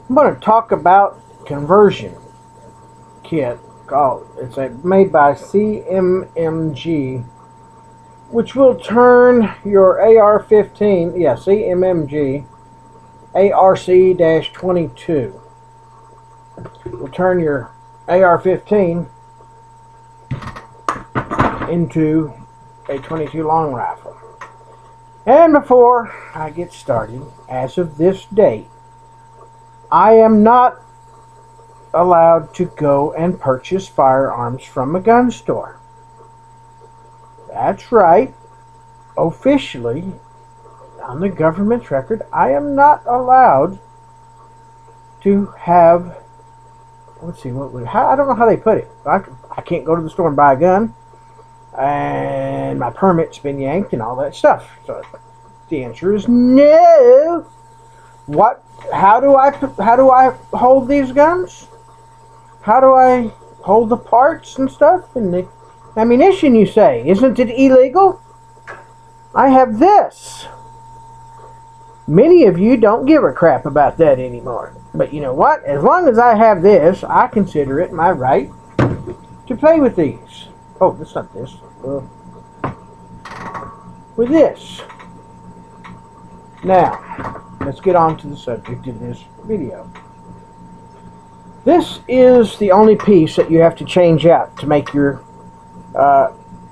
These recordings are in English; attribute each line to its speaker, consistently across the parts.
Speaker 1: I'm going to talk about conversion kit. It's made by CMMG, which will turn your AR-15, yeah, CMMG ARC-22 will turn your AR-15 into a 22 long rifle. And before I get started, as of this date, I am not allowed to go and purchase firearms from a gun store. That's right. Officially, on the government's record, I am not allowed to have, let's see, I don't know how they put it. I can't go to the store and buy a gun, and my permit's been yanked and all that stuff. So the answer is no. How do I hold these guns? How do I hold the parts and stuff and the ammunition, you say? Isn't it illegal? I have this. Many of you don't give a crap about that anymore. But you know what? As long as I have this, I consider it my right to play with these. Oh, that's not this. With this. Now, let's get on to the subject of this video. This is the only piece that you have to change out to make your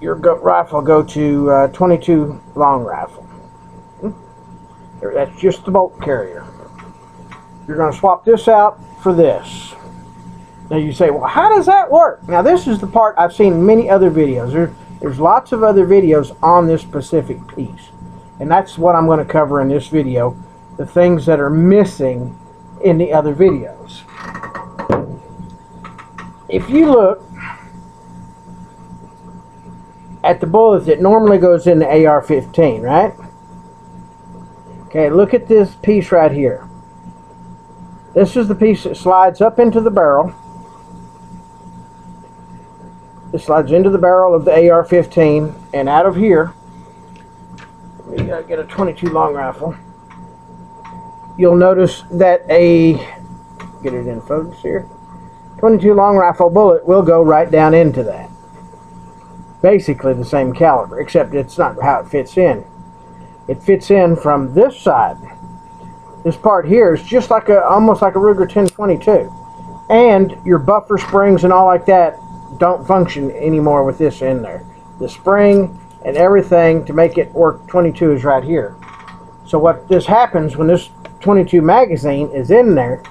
Speaker 1: rifle go to 22 long rifle. That's just the bolt carrier. You're going to swap this out for this. Now you say, well, how does that work? Now this is the part I've seen in many other videos. There's lots of other videos on this specific piece. And that's what I'm going to cover in this video. The things that are missing in the other videos. If you look at the bullet that normally goes in the AR-15, right? Okay, look at this piece right here. This is the piece that slides up into the barrel. It slides into the barrel of the AR-15, and out of here, you gotta get a 22 long rifle. You'll notice that get it in focus here, 22 long rifle bullet will go right down into that. Basically the same caliber, except it's not how it fits in. It fits in from this side. This part here is just like almost like a Ruger 1022. And your buffer springs and all like that don't function anymore with this in there. The spring and everything to make it work 22 is right here. So what this happens when this 22 magazine is in there,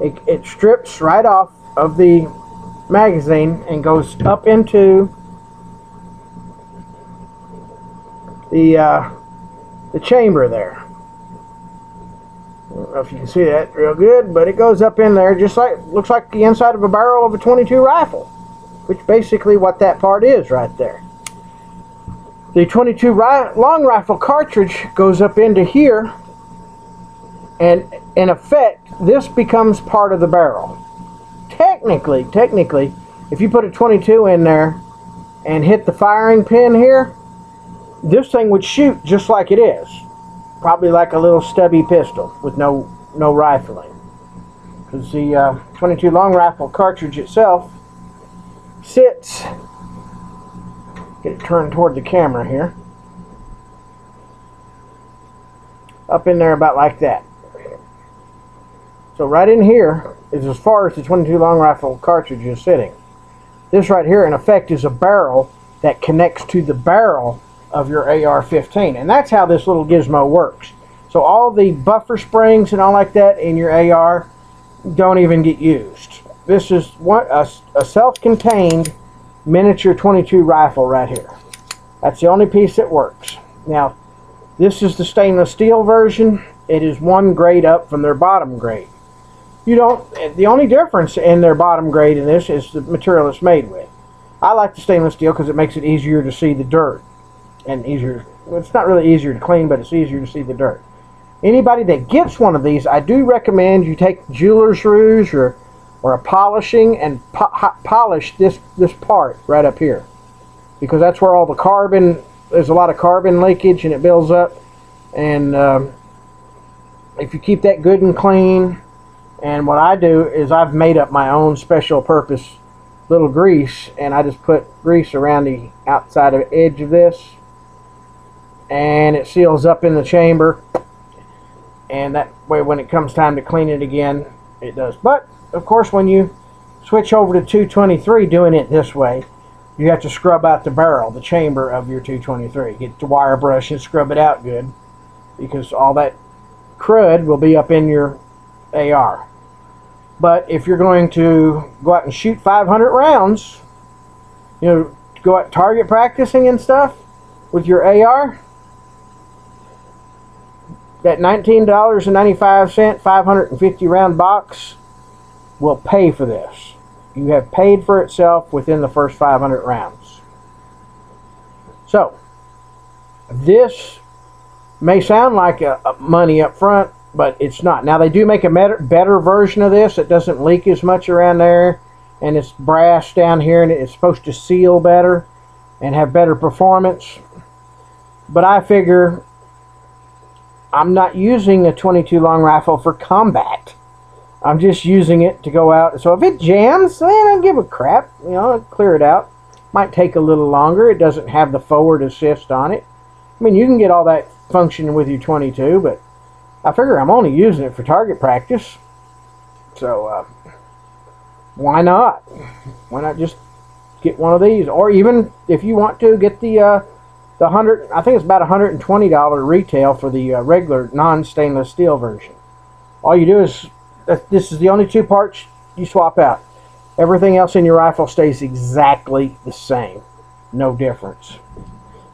Speaker 1: it strips right off of the magazine and goes up into the chamber there. I don't know if you can see that real good, but it goes up in there just like, looks like the inside of a barrel of a 22 rifle, which basically what that part is right there. The 22 long rifle cartridge goes up into here, and in effect this becomes part of the barrel. Technically, if you put a 22 in there and hit the firing pin here, this thing would shoot just like it is. Probably like a little stubby pistol with no rifling. Because the 22 long rifle cartridge itself sits, get it turned toward the camera here, up in there about like that. So right in here is as far as the 22 long rifle cartridge is sitting. This right here in effect is a barrel that connects to the barrel of your AR-15, and that's how this little gizmo works. So all the buffer springs and all like that in your AR don't even get used. This is a self-contained miniature 22 rifle right here. That's the only piece that works. Now this is the stainless steel version. It is one grade up from their bottom grade. The only difference in their bottom grade in this is the material it's made with. I like the stainless steel because it makes it easier to see the dirt. And well, it's not really easier to clean, but it's easier to see the dirt. Anybody that gets one of these, I do recommend you take jeweler's rouge or a polishing and polish this part right up here, because that's where all the carbon, there's a lot of carbon leakage and it builds up, and if you keep that good and clean, and what I do is I've made up my own special purpose little grease, and I just put grease around the outside of the edge of this, and it seals up in the chamber, and that way when it comes time to clean it again, it does. But of course, when you switch over to 223 doing it this way, you have to scrub out the barrel, the chamber of your 223. Get the wire brush and scrub it out good, because all that crud will be up in your AR. But if you're going to go out and shoot 500 rounds, you know, go out target practicing and stuff with your AR, that $19.95 550 round box will pay for this. You have paid for itself within the first 500 rounds. So this may sound like money up front, but it's not. Now they do make a better version of this. It doesn't leak as much around there, and it's brass down here, and it's supposed to seal better and have better performance. But I figure I'm not using a 22 long rifle for combat. I'm just using it to go out. So if it jams, then I don't give a crap. You know, I'll clear it out. Might take a little longer. It doesn't have the forward assist on it. I mean, you can get all that functioning with your 22, but I figure I'm only using it for target practice. So why not? Why not just get one of these? Or even if you want to, get the 100. I think it's about $120 retail for the regular non-stainless steel version. All you do is, this is the only two parts you swap out. Everything else in your rifle stays exactly the same. No difference.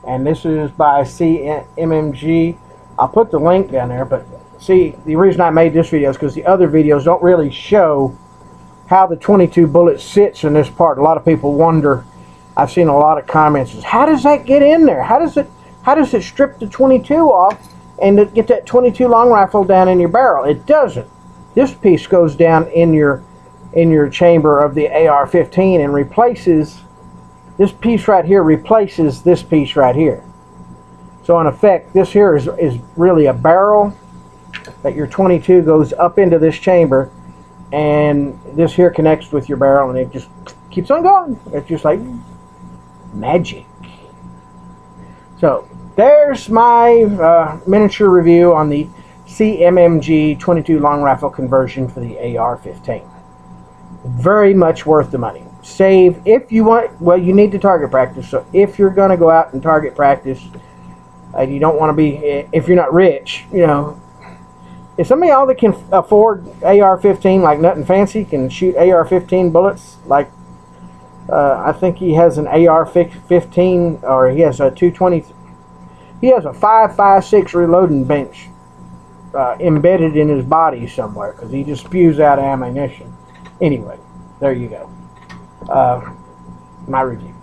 Speaker 1: And this is by CMMG. I'll put the link down there, but see, the reason I made this video is because the other videos don't really show how the 22 bullet sits in this part. A lot of people wonder. I've seen a lot of comments, how does that get in there? How does it strip the 22 off and get that 22 long rifle down in your barrel? It doesn't. This piece goes down in your chamber of the AR-15 and replaces this piece right here, replaces this piece right here. So in effect, this here is really a barrel that your 22 goes up into this chamber, and this here connects with your barrel, and it just keeps on going. It's just like magic. So there's my miniature review on the CMMG 22 long rifle conversion for the AR-15. Very much worth the money. Save if you want. Well, you need to target practice. So if you're going to go out and target practice, and you don't want to be, if you're not rich, you know, if some of y'all that can afford AR-15 like nothing fancy can shoot AR-15 bullets, like I think he has an AR-15, or he has a 220. He has a 5.56 reloading bench embedded in his body somewhere, because he just spews out ammunition. Anyway, there you go. My review.